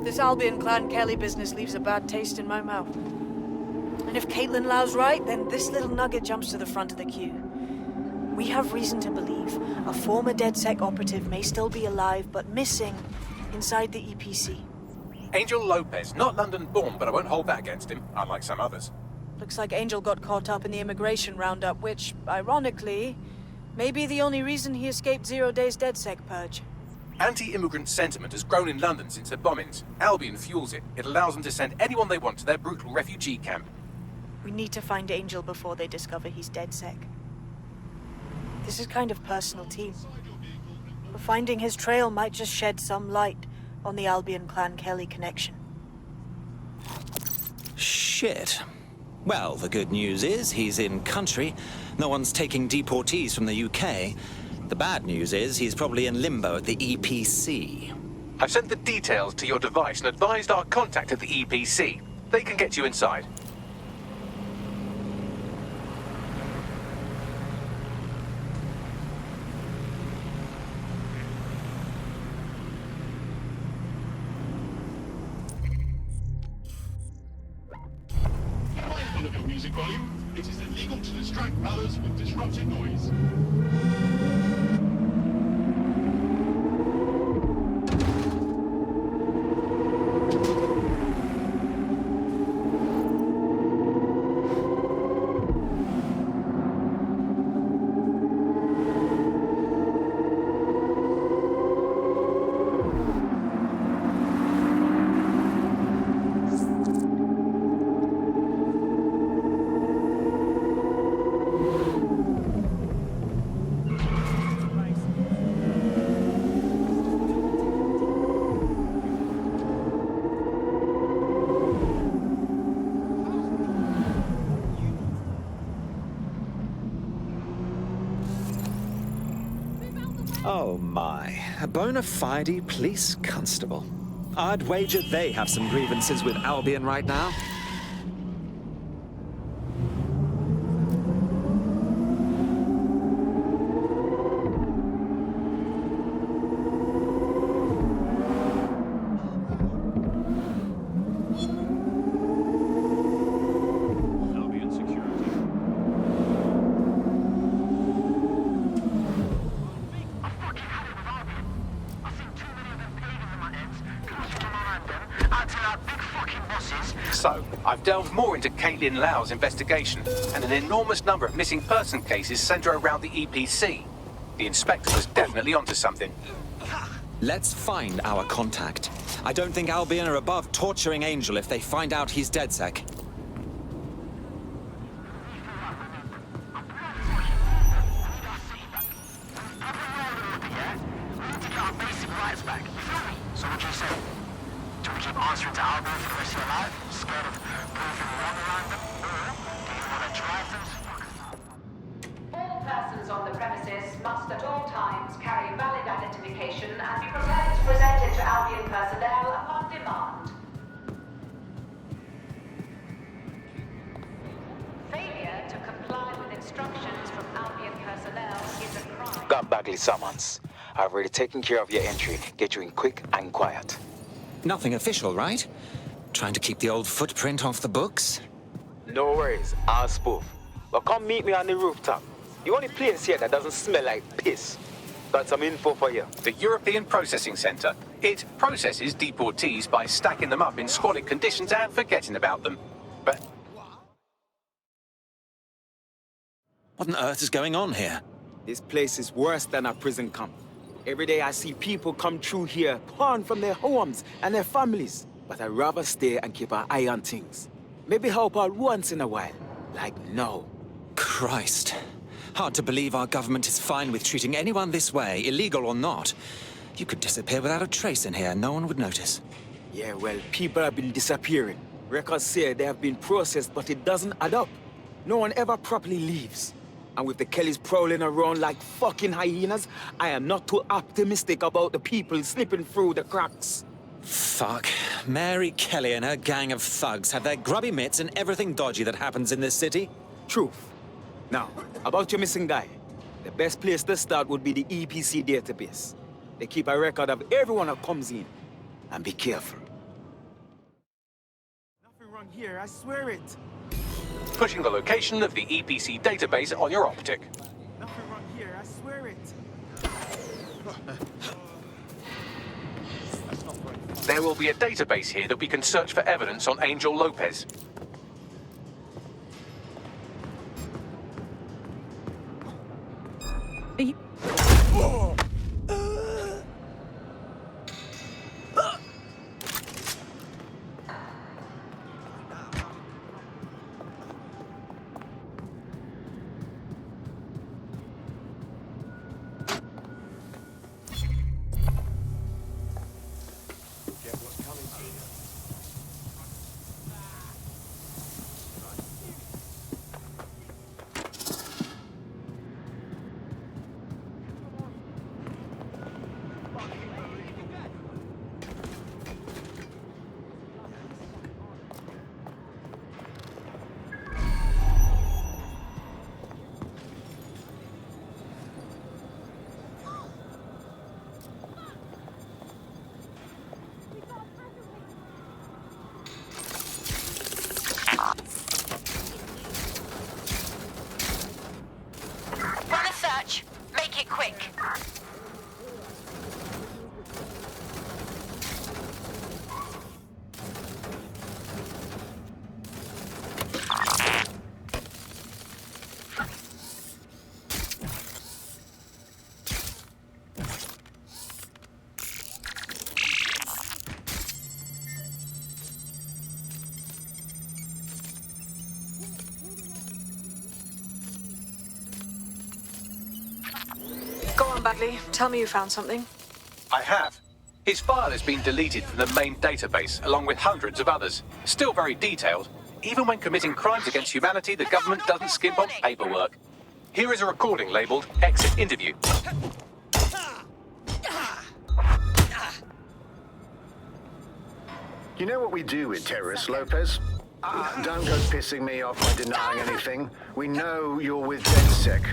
This Albion Clan Kelly business leaves a bad taste in my mouth. And if Caitlin Lau's right, then this little nugget jumps to the front of the queue. We have reason to believe a former DedSec operative may still be alive, but missing inside the EPC. Angel Lopez, not London-born, but I won't hold that against him, unlike some others. Looks like Angel got caught up in the immigration roundup, which, ironically, may be the only reason he escaped 0 days DedSec purge. Anti-immigrant sentiment has grown in London since the bombings. Albion fuels it. It allows them to send anyone they want to their brutal refugee camp. We need to find Angel before they discover he's DedSec. This is kind of personal, team. But finding his trail might just shed some light on the Albion Clan Kelly connection. Shit. Well, the good news is he's in country. No one's taking deportees from the UK. The bad news is he's probably in limbo at the EPC. I've sent the details to your device and advised our contact at the EPC. They can get you inside. Mindful of your music volume, it is illegal to distract others with disruptive noise. Oh my, a bona fide police constable. I'd wager they have some grievances with Albion right now. Albion security. So, I've delved more into Caitlin Lau's investigation, and an enormous number of missing person cases center around the EPC. The inspector was definitely onto something. Let's find our contact. I don't think Albion are above torturing Angel if they find out he's DedSec. So what you say? Do we keep answering to Albion for the rest of your life? Scared of proving wrong around them? Or do you want to try things? All persons on the premises must at all times carry valid identification and be prepared to present it to Albion personnel upon demand. Failure to comply with instructions from Albion personnel is a crime. Got Bagley summons. I've already taken care of your entry. Get you in quick and quiet. Nothing official, right? Trying to keep the old footprint off the books? No worries, I'll spoof. But come meet me on the rooftop. The only place here that doesn't smell like piss. Got some info for you. The European Processing Center. It processes deportees by stacking them up in squalid conditions and forgetting about them. But What on earth is going on here? This place is worse than a prison camp. Every day I see people come through here, torn from their homes and their families. But I'd rather stay and keep an eye on things. Maybe help out once in a while. Like now. Christ. Hard to believe our government is fine with treating anyone this way, illegal or not. You could disappear without a trace in here, no one would notice. Yeah, well, people have been disappearing. Records say they have been processed, but it doesn't add up. No one ever properly leaves. And with the Kellys prowling around like fucking hyenas, I am not too optimistic about the people slipping through the cracks. Fuck. Mary Kelly and her gang of thugs have their grubby mitts in everything dodgy that happens in this city. Truth. Now, about your missing guy. The best place to start would be the EPC database. They keep a record of everyone that comes in. And be careful. Nothing wrong here, I swear it. Pushing the location of the EPC database on your optic. Nothing wrong here, I swear it. There will be a database here that we can search for evidence on Angel Lopez. Run a search. Make it quick. Go on, Bagley. Tell me you found something. I have. His file has been deleted from the main database, along with hundreds of others. Still very detailed. Even when committing crimes against humanity, the government doesn't skimp on paperwork. Here is a recording labeled Exit Interview. You know what we do with terrorists, Lopez? Don't go pissing me off by denying anything. We know you're with DedSec.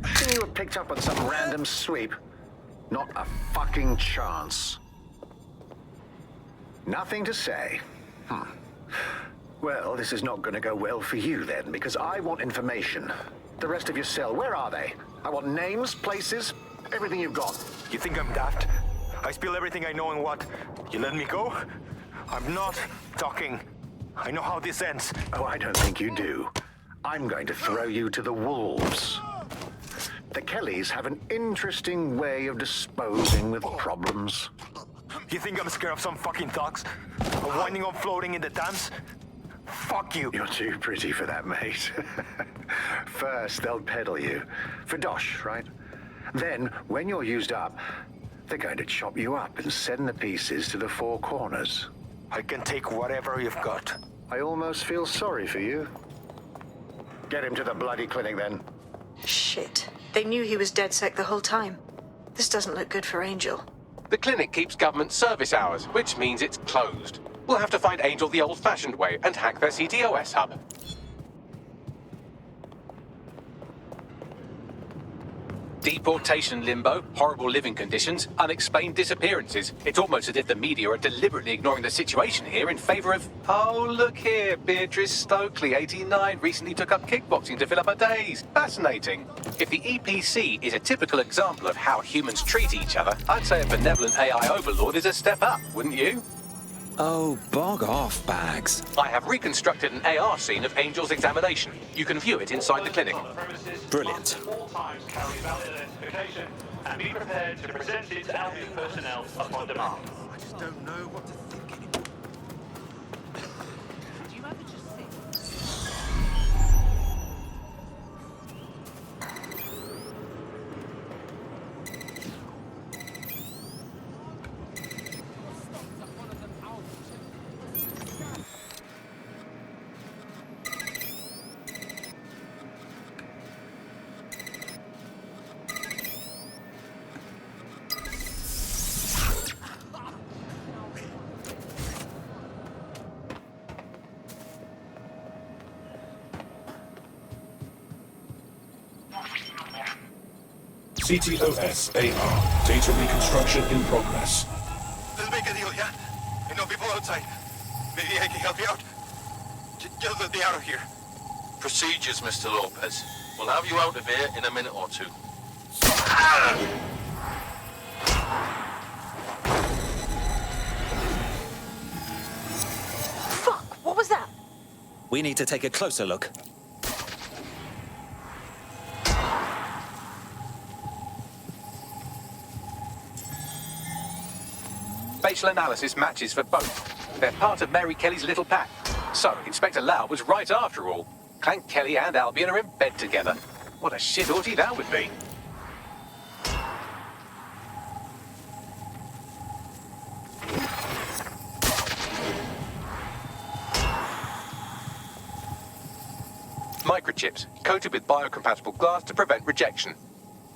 Think you were picked up on some random sweep? Not a fucking chance. Nothing to say. Well, this is not going to go well for you then, because I want information. The rest of your cell, where are they? I want names, places, everything you've got. You think I'm daft? I spill everything I know and what? You let me go? I'm not talking. I know how this ends. Oh, I don't think you do. I'm going to throw you to the wolves. The Kellys have an interesting way of disposing with problems. You think I'm scared of some fucking thugs? Winding up floating in the Thames? Fuck you. You're too pretty for that, mate. First, they'll peddle you. For dosh, right? Then, when you're used up, they're going to chop you up and send the pieces to the four corners. I can take whatever you've got. I almost feel sorry for you. Get him to the bloody clinic, then. Shit. They knew he was DedSec the whole time. This doesn't look good for Angel. The clinic keeps government service hours, which means it's closed. We'll have to find Angel the old-fashioned way and hack their CTOS hub. Deportation limbo, horrible living conditions, unexplained disappearances. It's almost as if the media are deliberately ignoring the situation here in favor of... Oh, look here, Beatrice Stokely, 89, recently took up kickboxing to fill up her days. Fascinating. If the EPC is a typical example of how humans treat each other, I'd say a benevolent AI overlord is a step up, wouldn't you? Oh, bog off, Bags. I have reconstructed an AR scene of Angel's examination. You can view it inside the clinic. Brilliant. All times carry valid identification and be prepared to present it to Albion personnel upon demand. I just don't know what to think anymore. CTOS-AR. Data reconstruction in progress. Let's make a deal, yeah? I know people outside. Maybe I can help you out. Just let me out of here. Procedures, Mr. Lopez. We'll have you out of here in a minute or two. Fuck! What was that? We need to take a closer look. Facial analysis matches for both. They're part of Mary Kelly's little pack. So, Inspector Lau was right after all. Clank Kelly and Albion are in bed together. What a shit orgy that would be. Microchips, coated with biocompatible glass to prevent rejection.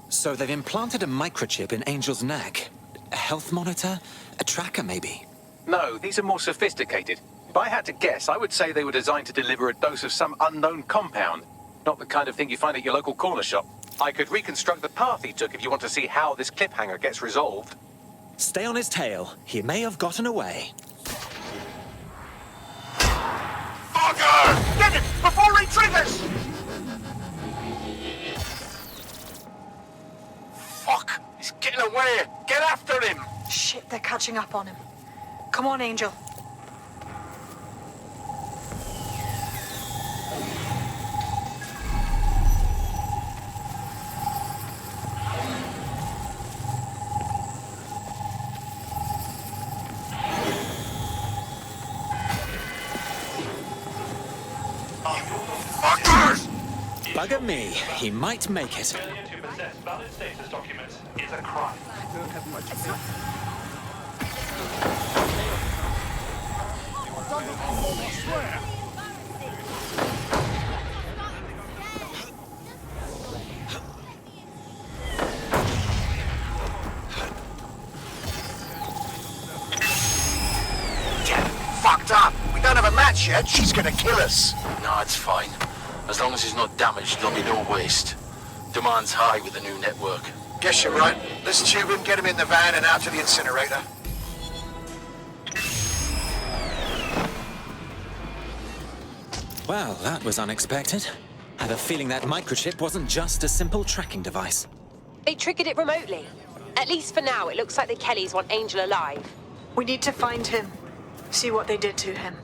So they've implanted a microchip in Angel's neck. A health monitor? A tracker, maybe? No, these are more sophisticated. If I had to guess, I would say they were designed to deliver a dose of some unknown compound. Not the kind of thing you find at your local corner shop. I could reconstruct the path he took if you want to see how this cliffhanger gets resolved. Stay on his tail. He may have gotten away. Fucker! Get it! Before he triggers! Fuck! He's getting away! Get after him! Shit, they're catching up on him. Come on, Angel. Fuckers! Bugger me. He might make it. Failure to possess valid status documents is a crime. Fucked up! We don't have a match yet. She's gonna kill us. No, it's fine. As long as he's not damaged, there'll be no waste. Demand's high with the new network. Guess you're right. Let's tube him, get him in the van and out to the incinerator. Well, that was unexpected. I have a feeling that microchip wasn't just a simple tracking device. They triggered it remotely. At least for now, it looks like the Kellys want Angel alive. We need to find him. See what they did to him.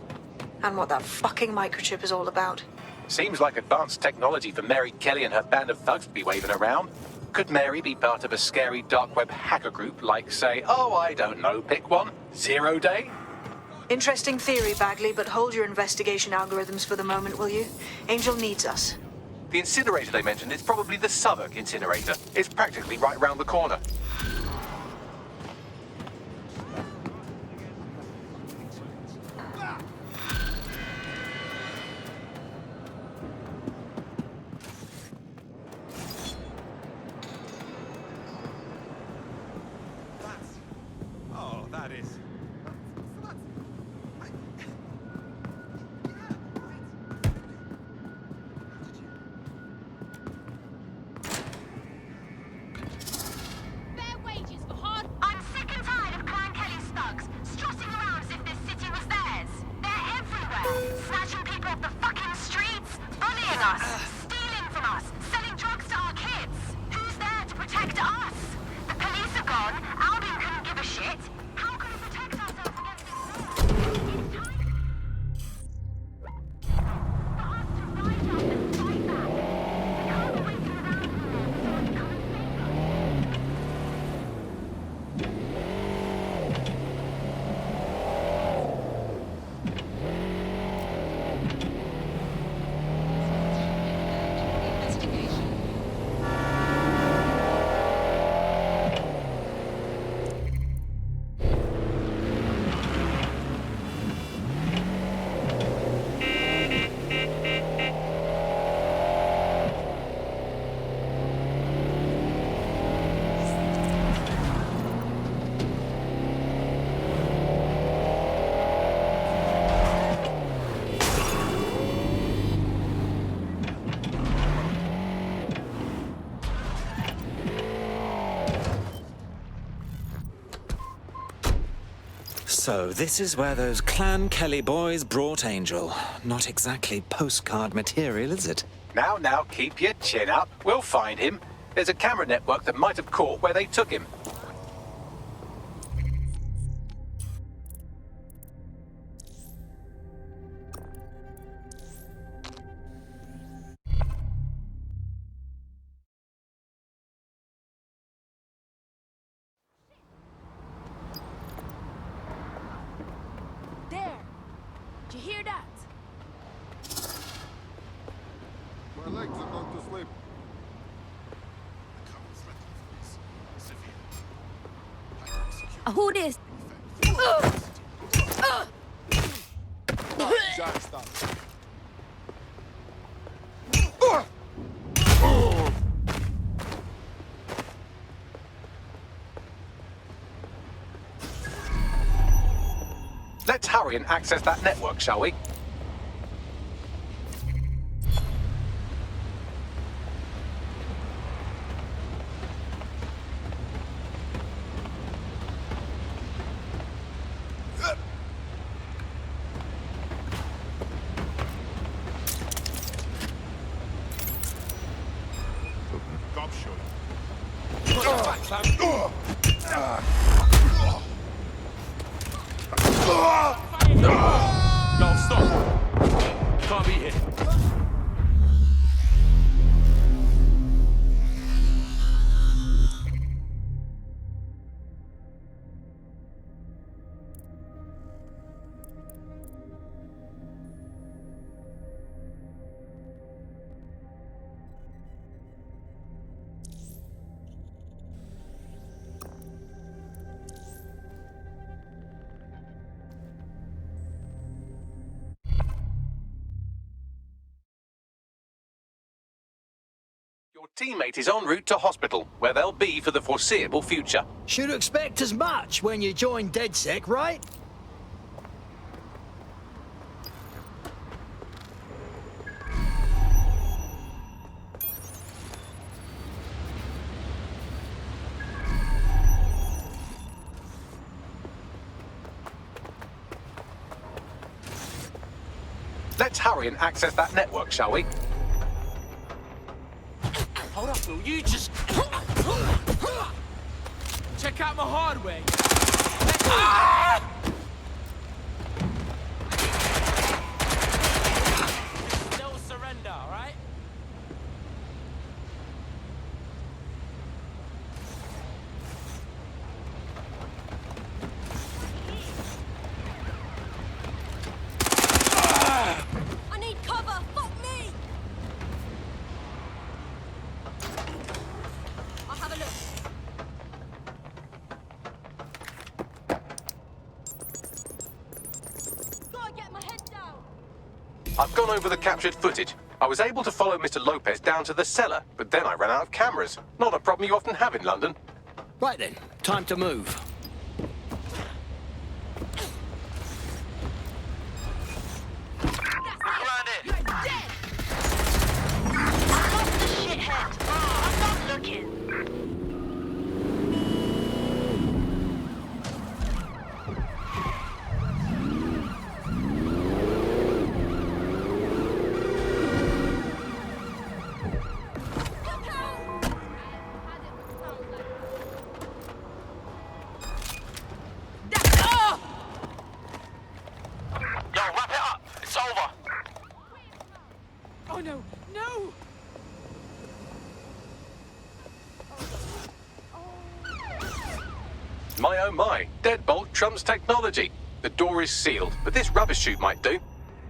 And what that fucking microchip is all about. Seems like advanced technology for Mary Kelly and her band of thugs to be waving around. Could Mary be part of a scary dark web hacker group like, say, oh, I don't know, pick one, 0 Day? Interesting theory, Bagley, but hold your investigation algorithms for the moment, will you? Angel needs us. The incinerator they mentioned is probably the Southwark incinerator. It's practically right round the corner. So this is where those Clan Kelly boys brought Angel. Not exactly postcard material, is it? Now, keep your chin up. We'll find him. There's a camera network that might have caught where they took him. There! Did you hear that? My legs are going to sleep. Who this? Jack, stop. Let's hurry and access that network, shall we? Cop shot. No, stop. Can't be here. Your teammate is en route to hospital, where they'll be for the foreseeable future. Should expect as much when you join DedSec, right? Let's hurry and access that network, shall we? Hold up, will you just... Check out my hardware. No surrender, all right? I need cover! Fuck me! I'll have a look. Gotta get my head down! I've gone over the captured footage. I was able to follow Mr. Lopez down to the cellar, but then I ran out of cameras. Not a problem you often have in London. Right then, time to move. Oh no, no! My oh my, deadbolt trumps technology. The door is sealed, but this rubbish chute might do.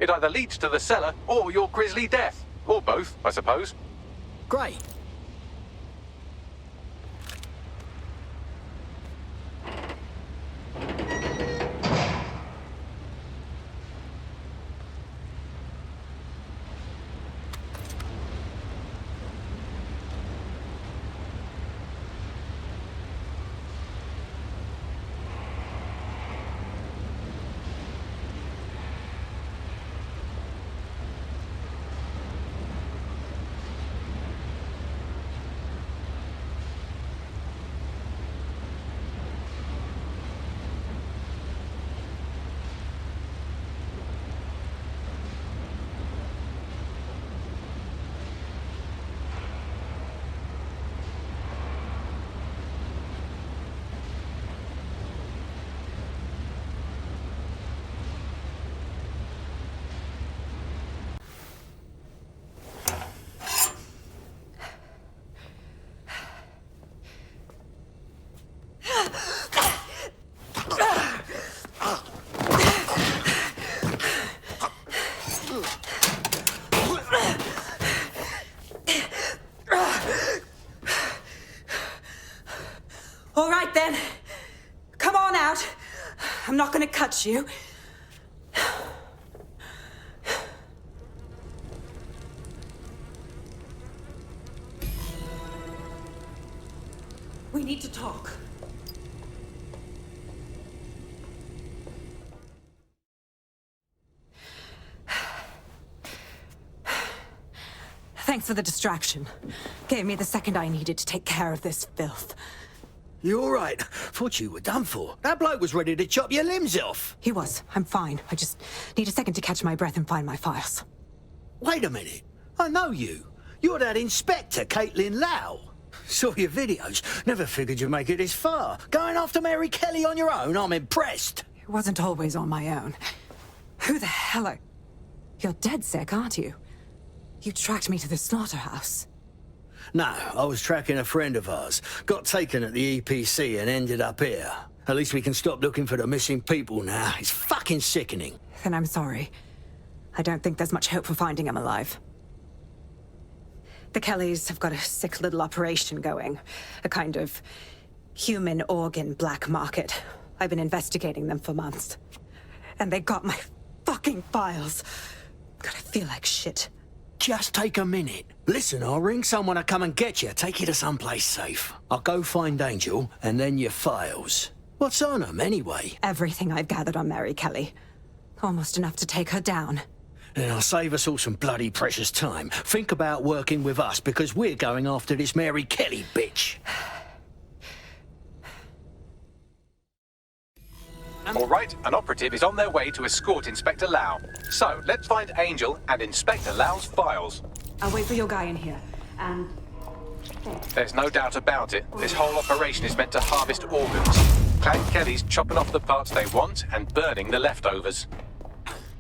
It either leads to the cellar or your grisly death. Or both, I suppose. Great. gonna cut you. We need to talk. Thanks for the distraction. Gave me the second I needed to take care of this filth. You all right? Thought you were done for. That bloke was ready to chop your limbs off. He was. I'm fine. I just need a second to catch my breath and find my files. Wait a minute. I know you. You're that Inspector Caitlin Lau. Saw your videos. Never figured you'd make it this far. Going after Mary Kelly on your own, I'm impressed. It wasn't always on my own. Who the hell are... You're dead sick, aren't you? You tracked me to the slaughterhouse. No, I was tracking a friend of ours. Got taken at the EPC and ended up here. At least we can stop looking for the missing people now. It's fucking sickening. Then I'm sorry. I don't think there's much hope for finding him alive. The Kellys have got a sick little operation going. A kind of human organ black market. I've been investigating them for months. And they got my fucking files. God, I feel like shit. Just take a minute. Listen, I'll ring someone to come and get you. Take you to someplace safe. I'll go find Angel, and then your files. What's on them, anyway? Everything I've gathered on Mary Kelly. Almost enough to take her down. Then I'll save us all some bloody precious time. Think about working with us, because we're going after this Mary Kelly bitch. All right, an operative is on their way to escort Inspector Lau. So, let's find Angel and Inspector Lau's files. I'll wait for your guy in here, and... There's no doubt about it. This whole operation is meant to harvest organs. Clan Kelly's chopping off the parts they want and burning the leftovers.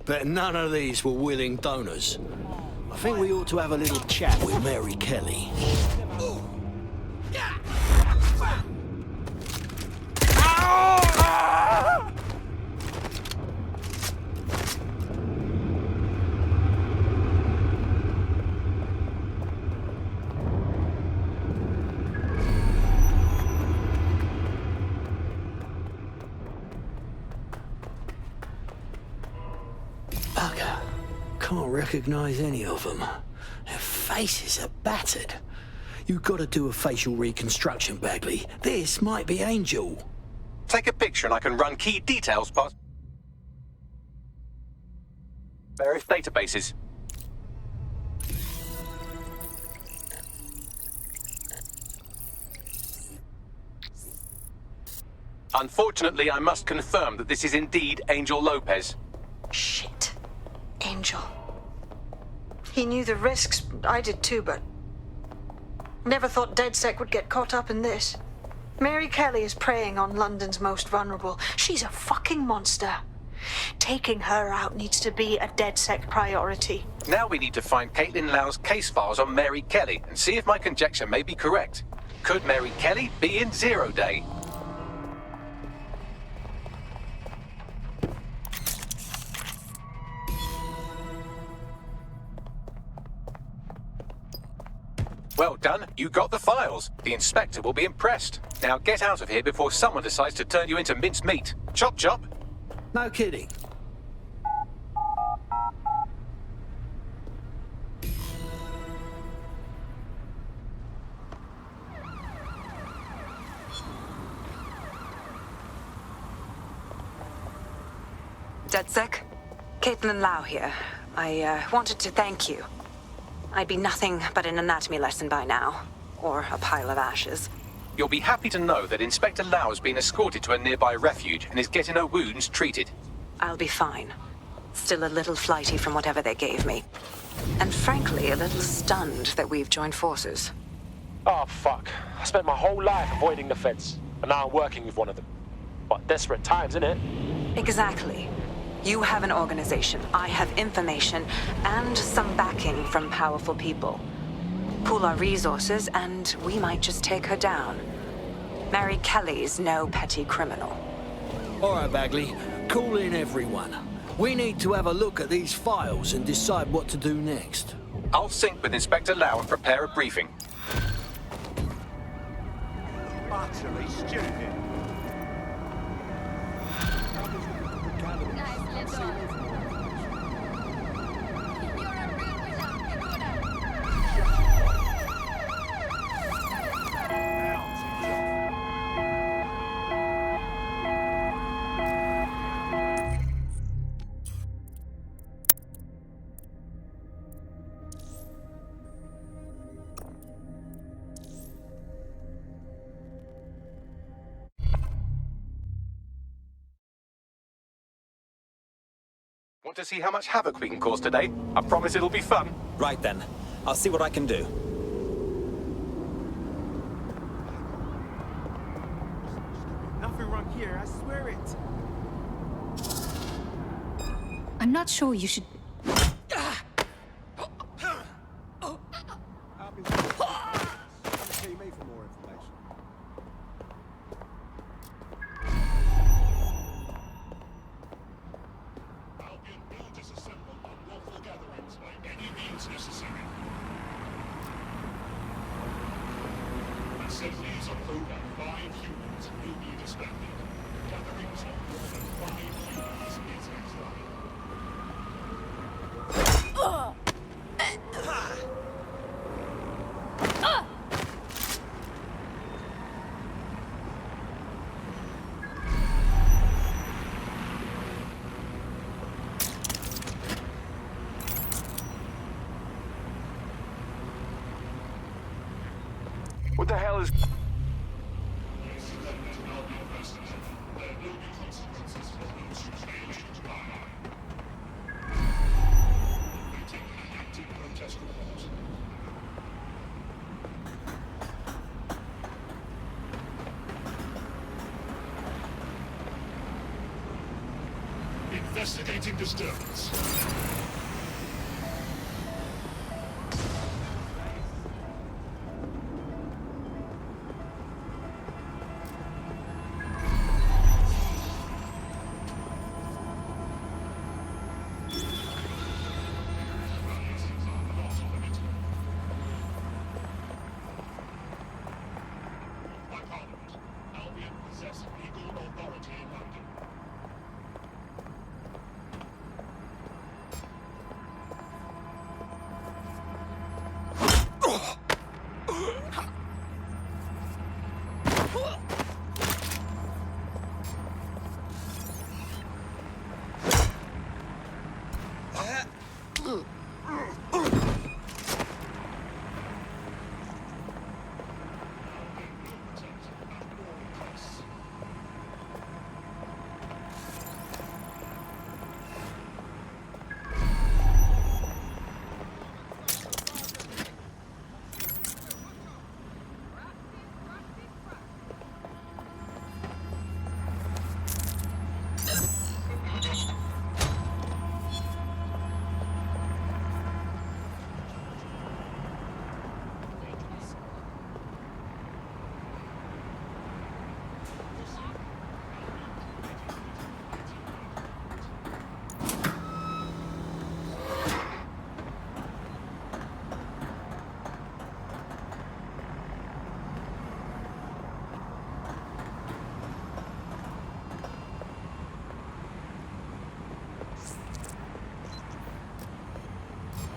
But none of these were willing donors. I think we ought to have a little chat with Mary Kelly. Bugger. Can't recognize any of them. Their faces are battered. You've got to do a facial reconstruction, Bagley. This might be Angel. Take a picture and I can run key details past various databases. Unfortunately, I must confirm that this is indeed Angel Lopez. Shit. Angel. He knew the risks. I did too, but... Never thought DedSec would get caught up in this. Mary Kelly is preying on London's most vulnerable. She's a fucking monster. Taking her out needs to be a DedSec priority. Now we need to find Caitlin Lau's case files on Mary Kelly and see if my conjecture may be correct. Could Mary Kelly be in Zero Day? Well done, you got the files. The inspector will be impressed. Now get out of here before someone decides to turn you into minced meat. Chop chop. No kidding. DedSec? Caitlin Lau here. I wanted to thank you. I'd be nothing but an anatomy lesson by now. Or a pile of ashes. You'll be happy to know that Inspector Lau has been escorted to a nearby refuge and is getting her wounds treated. I'll be fine. Still a little flighty from whatever they gave me. And frankly, a little stunned that we've joined forces. Oh, fuck. I spent my whole life avoiding the feds, and now I'm working with one of them. What, desperate times, innit? Exactly. You have an organization, I have information, and some backing from powerful people. Pool our resources, and we might just take her down. Mary Kelly's no petty criminal. All right, Bagley. Call in everyone. We need to have a look at these files and decide what to do next. I'll sync with Inspector Lau and prepare a briefing. Utterly stupid. Want to see how much havoc we can cause today? I promise it'll be fun. Right then. I'll see what I can do. Nothing wrong here, I swear it. I'm not sure you should... Albion will disassemble unlawful gatherings by any means necessary. Assemblies of over 5 humans will be disbanded. Gatherings of more than 5 humans is exiled. What the hell is... Investigating disturbance. By Parliament, Albion possess legal authority in London.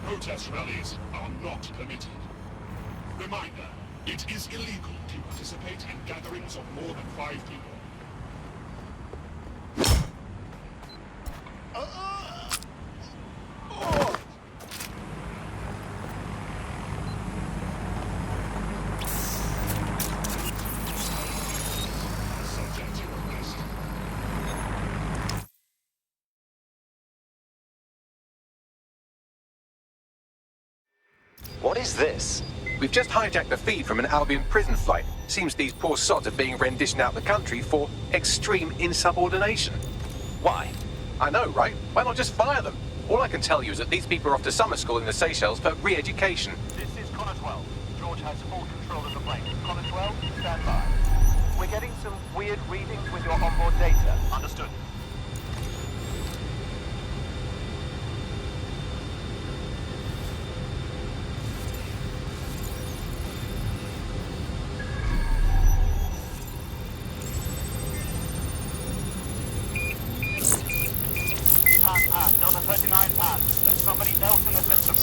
Protest rallies are not permitted. Reminder, it is illegal to participate in gatherings of more than 5 people. Subject to arrest. What is this? We've just hijacked the feed from an Albion prison flight. Seems these poor sods are being renditioned out the country for extreme insubordination. Why? I know, right? Why not just fire them? All I can tell you is that these people are off to summer school in the Seychelles for re-education. This is Connor 12. George has full control of the plane. Connor 12, stand by. We're getting some weird readings with your onboard data. Understood. 39 pounds. There's somebody else in the system.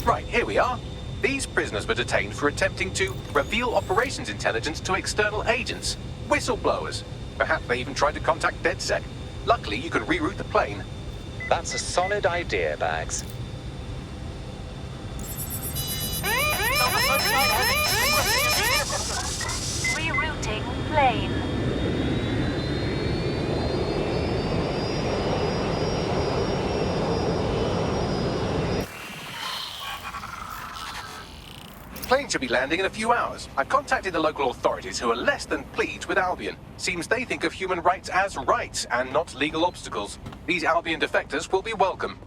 Right, here we are. These prisoners were detained for attempting to reveal operations intelligence to external agents. Whistleblowers. Perhaps they even tried to contact DedSec. Luckily, you can reroute the plane. That's a solid idea, Bags. Rerouting plane. Plane should be landing in a few hours. I've contacted the local authorities who are less than pleased with Albion. Seems they think of human rights as rights and not legal obstacles. These Albion defectors will be welcome.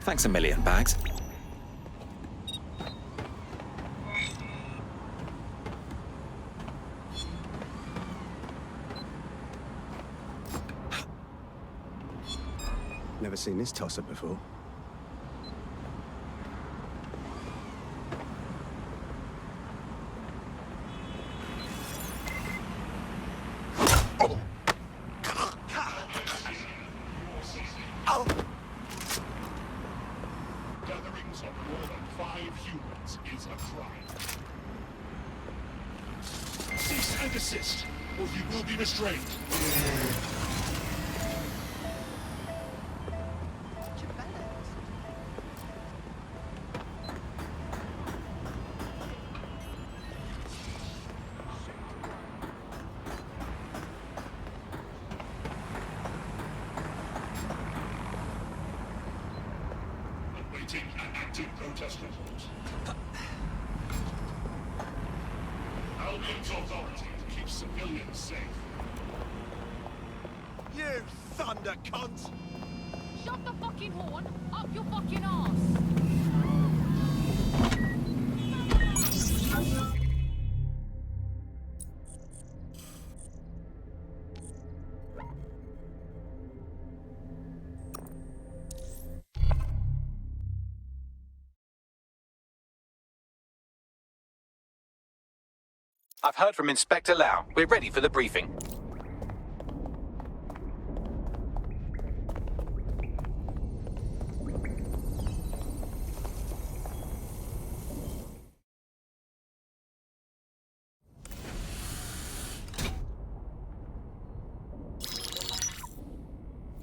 Thanks a million, Bags. Never seen this tosser before. Gatherings of more than 5 humans is a crime. Cease and desist, or you will be restrained. Awaiting an active protest report. Albion's authority to keep civilians safe. You thunder cunt! Shut the fucking horn up your fucking ass! I've heard from Inspector Lau. We're ready for the briefing.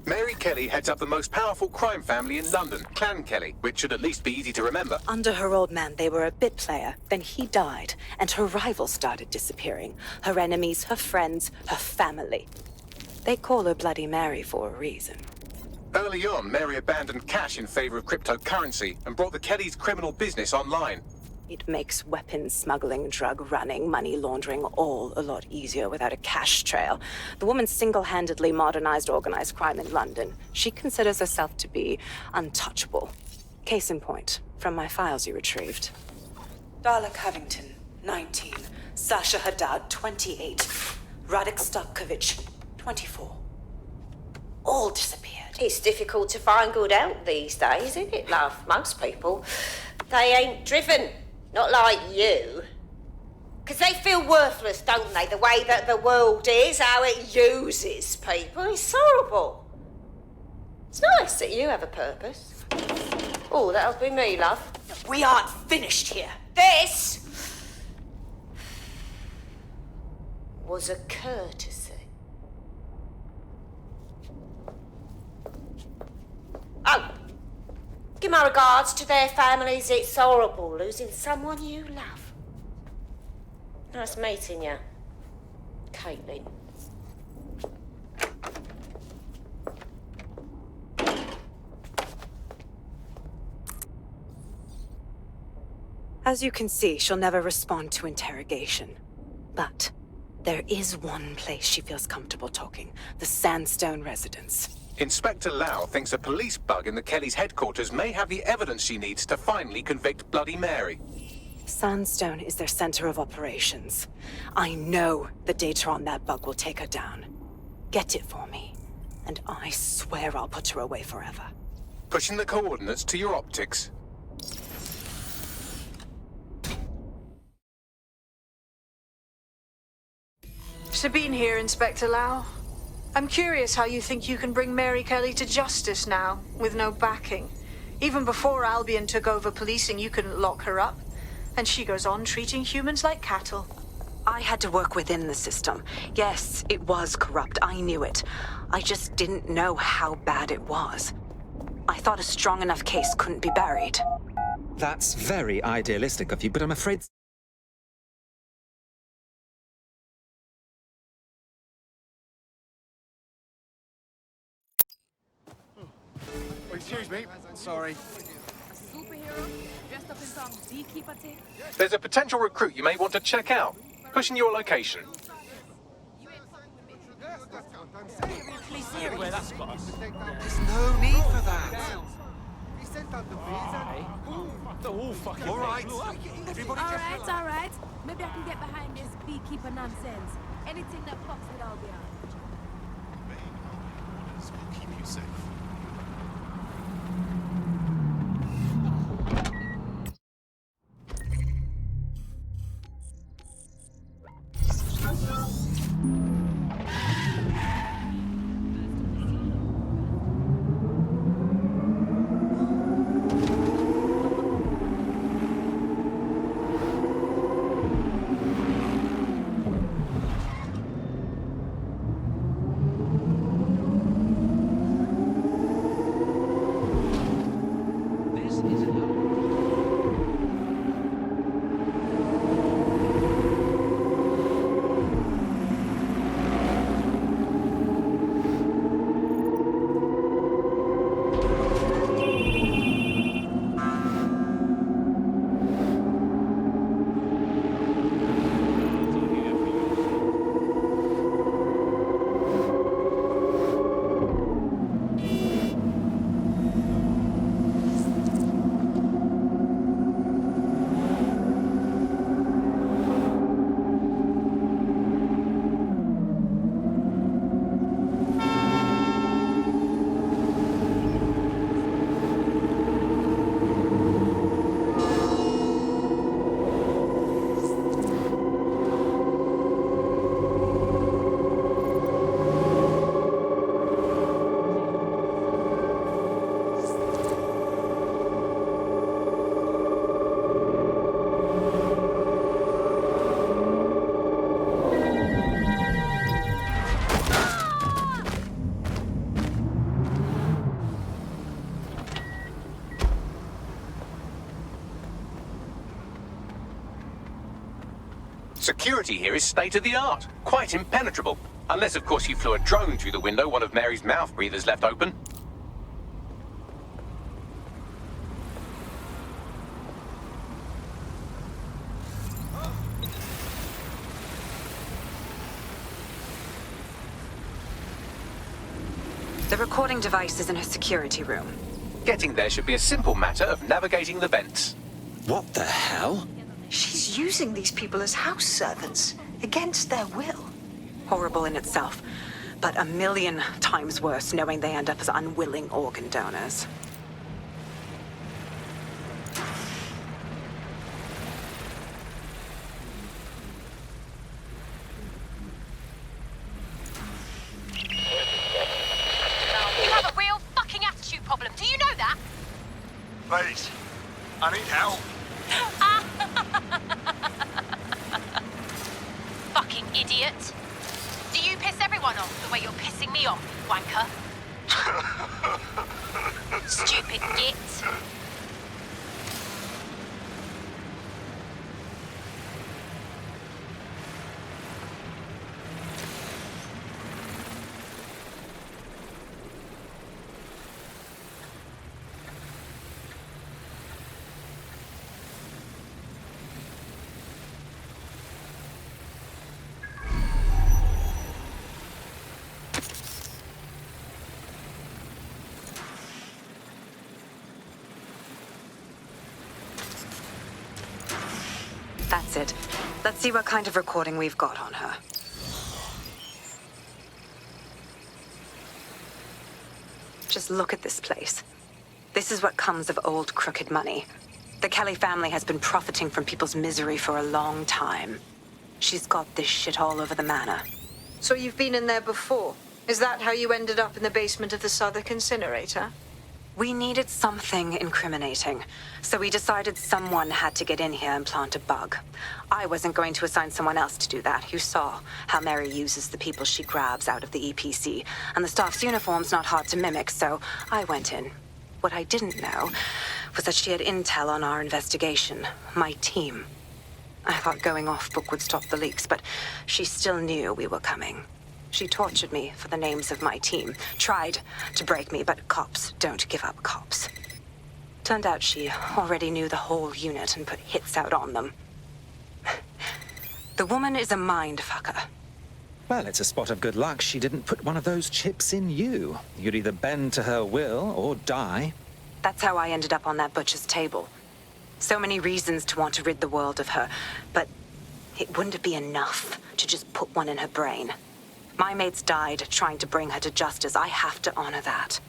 Mary Kelly heads up the most powerful crime family in London, Clan Kelly, which should at least be easy to remember. Under her old man, they were a bit player. Then he died, and her rivals started disappearing. Her enemies, her friends, her family. They call her Bloody Mary for a reason. Early on, Mary abandoned cash in favor of cryptocurrency and brought the Kellys' criminal business online. It makes weapons smuggling, drug running, money laundering all a lot easier without a cash trail. The woman single-handedly modernized organized crime in London. She considers herself to be untouchable. Case in point, from my files you retrieved. Darla Covington, 19. Sasha Haddad, 28. Radek Stokovich, 24. All disappeared. It's difficult to find good help these days, isn't it, love? Most people, they ain't driven. Not like you. Because they feel worthless, don't they? The way that the world is, how it uses people. It's horrible. It's nice that you have a purpose. Oh, that'll be me, love. We aren't finished here. This was a courtesy. Oh. Give my regards to their families. It's horrible losing someone you love. Nice meeting you, Caitlin. As you can see, she'll never respond to interrogation. But there is one place she feels comfortable talking. The Sandstone residence. Inspector Lau thinks a police bug in the Kellys' headquarters may have the evidence she needs to finally convict Bloody Mary. Sandstone is their center of operations. I know the data on that bug will take her down. Get it for me, and I swear I'll put her away forever. Pushing the coordinates to your optics. Sabine here, Inspector Lau. I'm curious how you think you can bring Mary Kelly to justice now, with no backing. Even before Albion took over policing, you couldn't lock her up. And she goes on treating humans like cattle. I had to work within the system. Yes, it was corrupt. I knew it. I just didn't know how bad it was. I thought a strong enough case couldn't be buried. That's very idealistic of you, but I'm afraid... Excuse me. Sorry. A superhero dressed up in some beekeeper thing. There's a potential recruit you may want to check out. Pushing your location. Where that's got us. There's no need for that. They're all fucking All right. Everybody just... All right. Maybe I can get behind this beekeeper nonsense. Anything that fucks with Albion. Will keep you safe. Security here is state-of-the-art, quite impenetrable. Unless, of course, you flew a drone through the window one of Mary's mouth breathers left open. The recording device is in her security room. Getting there should be a simple matter of navigating the vents. What the hell? She's using these people as house servants, against their will. Horrible in itself, but a million times worse knowing they end up as unwilling organ donors. You have a real fucking attitude problem. Do you know that? Please, I need help. Fucking idiot. Do you piss everyone off the way you're pissing me off, wanker? Stupid git. That's it. Let's see what kind of recording we've got on her. Just look at this place. This is what comes of old crooked money. The Kelly family has been profiting from people's misery for a long time. She's got this shit all over the manor. So you've been in there before? Is that how you ended up in the basement of the Southwark incinerator? We needed something incriminating, so we decided someone had to get in here and plant a bug. I wasn't going to assign someone else to do that. You saw how Mary uses the people she grabs out of the EPC, and the staff's uniform's not hard to mimic, so I went in. What I didn't know was that she had intel on our investigation, my team. I thought going off book would stop the leaks, but she still knew we were coming. She tortured me for the names of my team, tried to break me, but cops don't give up cops. Turned out she already knew the whole unit and put hits out on them. The woman is a mind fucker. Well, it's a spot of good luck she didn't put one of those chips in you. You'd either bend to her will or die. That's how I ended up on that butcher's table. So many reasons to want to rid the world of her, but it wouldn't be enough to just put one in her brain. My mates died trying to bring her to justice. I have to honor that.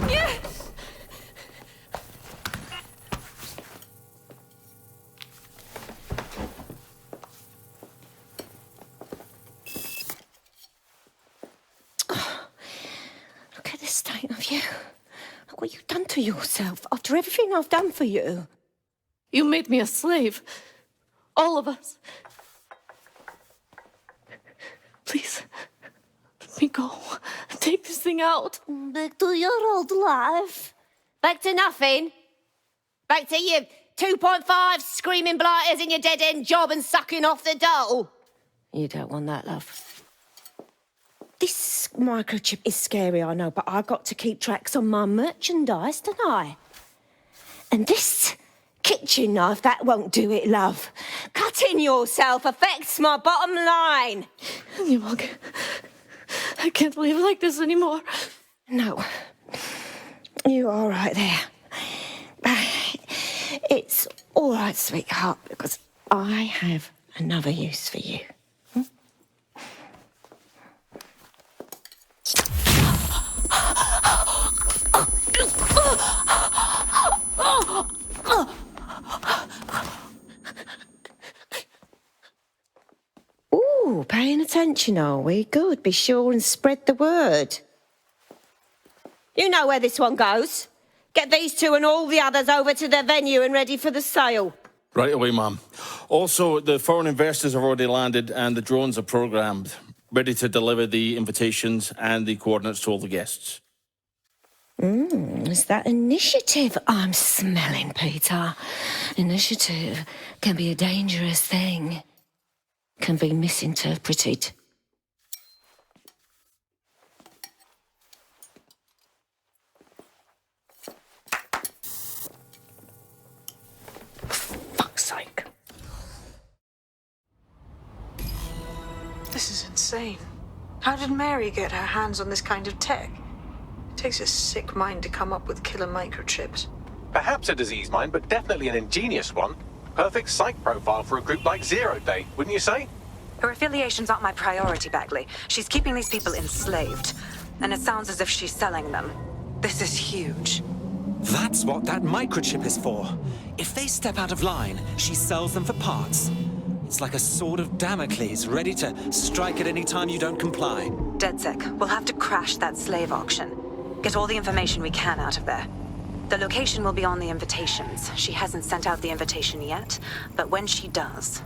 Nie! Look at the state of you. Look what you've done to yourself after everything I've done for you. You made me a slave. All of us. Please, let me go. Take this thing out. Back to your old life. Back to nothing. Back to you 2.5 screaming blighters in your dead-end job and sucking off the dole. You don't want that, love. This microchip is scary, I know, but I got to keep tracks on my merchandise, don't I? And this kitchen knife, that won't do it, love. Cutting yourself affects my bottom line. I can't live like this anymore. No. You're all right there. It's all right, sweetheart, because I have another use for you. Ooh, paying attention, are we? Good. Be sure and spread the word. You know where this one goes. Get these two and all the others over to their venue and ready for the sale. Right away, Mum. Also, the foreign investors have already landed and the drones are programmed, ready to deliver the invitations and the coordinates to all the guests. Is that initiative I'm smelling, Peter? Initiative can be a dangerous thing. Can be misinterpreted. Fuck's sake. This is insane. How did Mary get her hands on this kind of tech? It takes a sick mind to come up with killer microchips. Perhaps a disease mind, but definitely an ingenious one. Perfect psych profile for a group like Zero Day, wouldn't you say? Her affiliations aren't my priority, Bagley. She's keeping these people enslaved. And it sounds as if she's selling them. This is huge. That's what that microchip is for. If they step out of line, she sells them for parts. It's like a sword of Damocles, ready to strike at any time you don't comply. DedSec, we'll have to crash that slave auction. Get all the information we can out of there. The location will be on the invitations. She hasn't sent out the invitation yet, but when she does...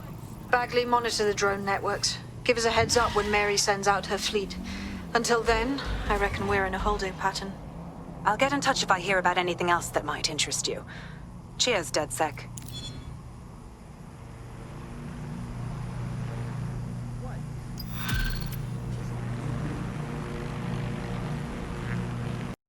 Bagley, monitor the drone networks. Give us a heads up when Mary sends out her fleet. Until then, I reckon we're in a holding pattern. I'll get in touch if I hear about anything else that might interest you. Cheers, DedSec.